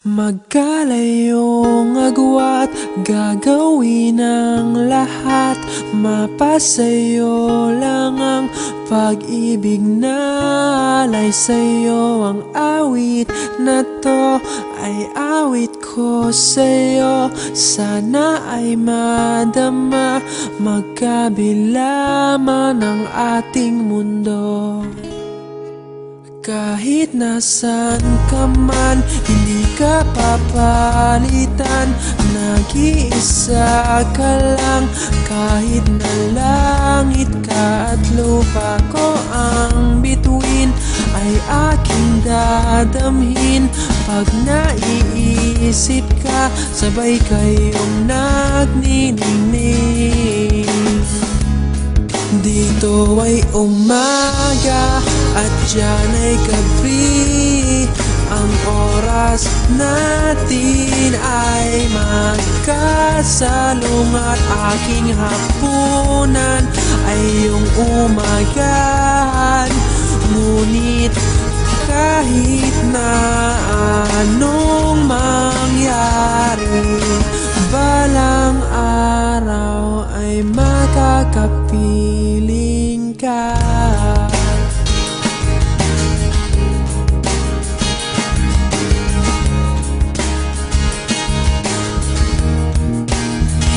Magkalayong agwat, gagawin ang lahat. Mapasayo lang ang pag-ibig na alay sa'yo. Ang awit na to ay awit ko sa'yo. Sana ay madama, magkabila man ang ating mundo. Kahit nasan ka man, hindi ka papalitan. Nag-iisa ka lang, kahit na langit ka at lupa ko ang bituin, ay aking dadamhin. Pag naiisip ka, sabay kayong nagniningning. Dito ay umaga at diyan ay gabi. Ang oras natin ay magkasalungat. Aking hapunan ay iyong umagahan. Ngunit kahit na anong mangyari, balang araw ay makakapiling ka.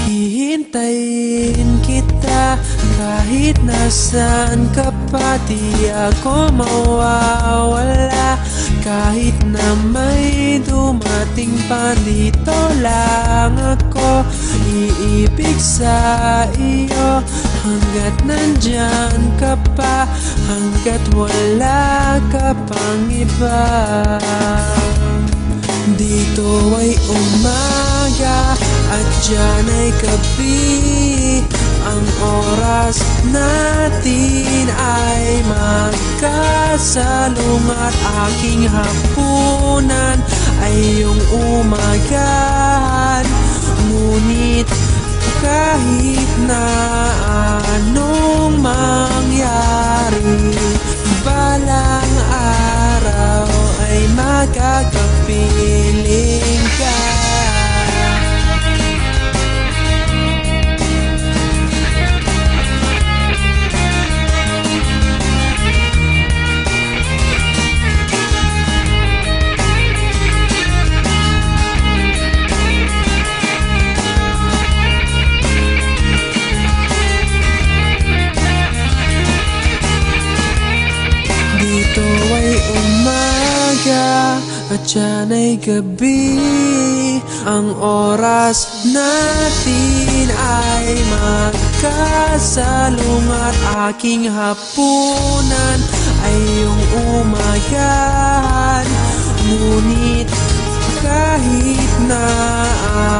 Hihintayin kita kahit nasaan ka pa. Di ako mawawala kahit na may dumating pa. Dito lang ako iibig sa iyo hanggat nandyan ka pa, hanggat wala ka pang iba. Dito ay umaga at diyan ay gabi. Ang oras natin ay magkasalungat. Aking hapunan ay iyong umagahan. Ngunit kahit na anong mangyari, balang araw ay makakapiling ka. Dito ay umaga at diyan ay gabi. Ang oras natin ay magkasalungat. Aking hapunan ay iyong umagahan. Ngunit kahit na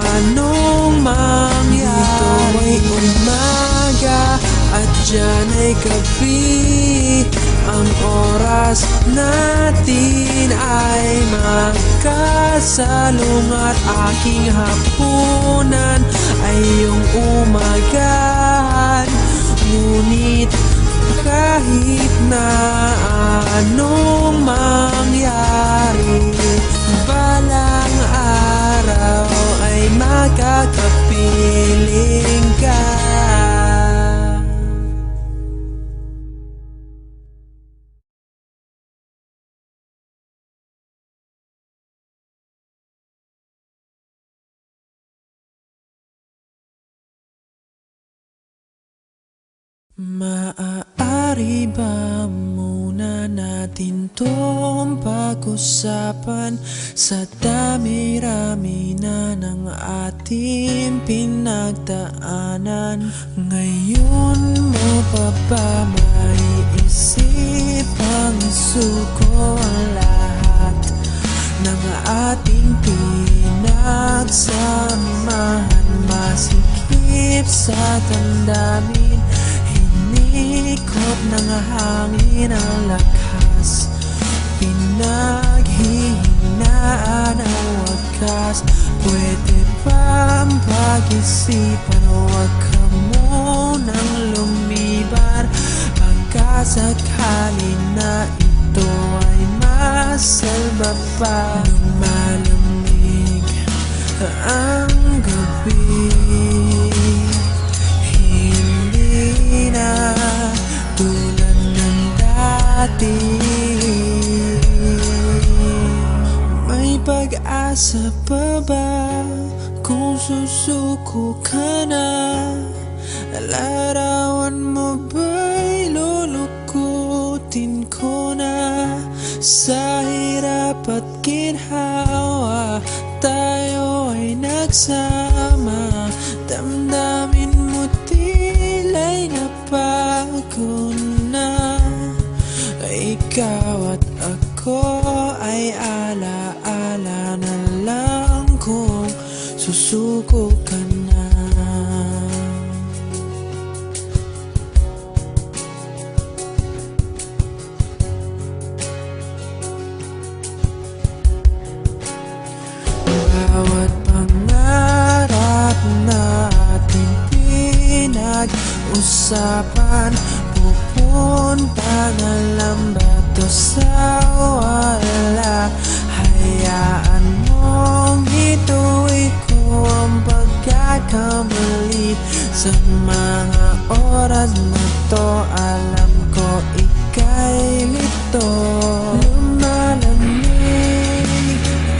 anong mangyari, dito ay umaga at diyan ay gabi. Ang oras natin ay magkasalungat. Aking hapunan ay iyong umagahan. Ngunit kahit na anong mangyari, balang araw ay makakapiling ka. Maaari ba muna natin tong pag-usapan? Sa dami-rami na ng ating pinagdaanan, ngayon mo pa ba maiisip ang isuko ang lahat ng ating pinagsamahan? Masikip sa damdamin, ikot ng hangin ang lakas, pinaghihinaan ang wakas. Pwede bang pag-isipan, huwag ka munang lumibar. Pagkasakali na ito ay masalba pa. Lumalamig ang gabi. Hindi na tulad ng dati. May pag-asa pa ba kung susuko ka na? Larawan mo ba'y lulukutin ko na? Sa hirap at ginhawa tayo ay nagsama. Damdamin mo tila'y nabago na. Ikaw at ako ay ala-ala na lang kung susuko ka na. Bawat pangarap natin pinag-usapan, pupunta na lang ba to sa wala? Hayaan mong ituloy ko ang pagkakamali. Sa mga oras na to, alam ko ika'y lito. Lumalamig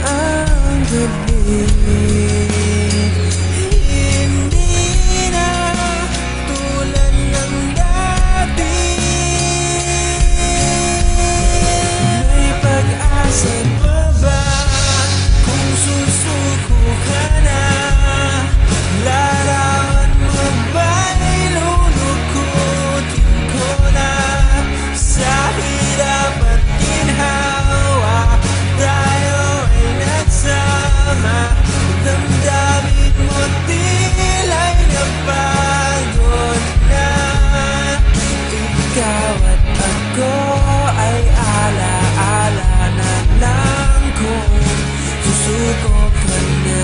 ang gabi. Hindi na tulad ng dati. May pag-asa pa ba kung susuko ka na? Larawan mo ba'y lulukutin ko na? Sa hirap at ginhawa tayo ay nagsama. Damdamin mo tila'y napagod na. Ikaw at ako ay ala-ala na lang kung susuko ka na.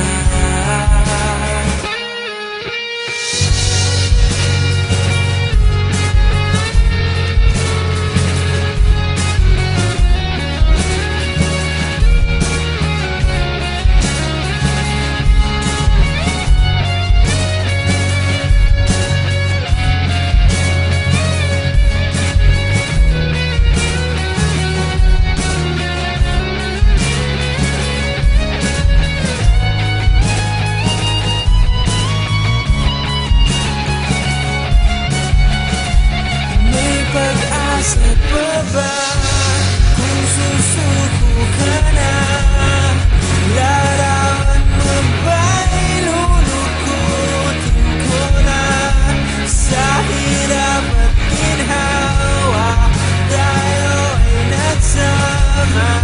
Pag-asa pa ba kung susuko ka na? Larawan mo ba'y lulukutin ko na? Sa hirap at ginhawa tayo ay nagsama.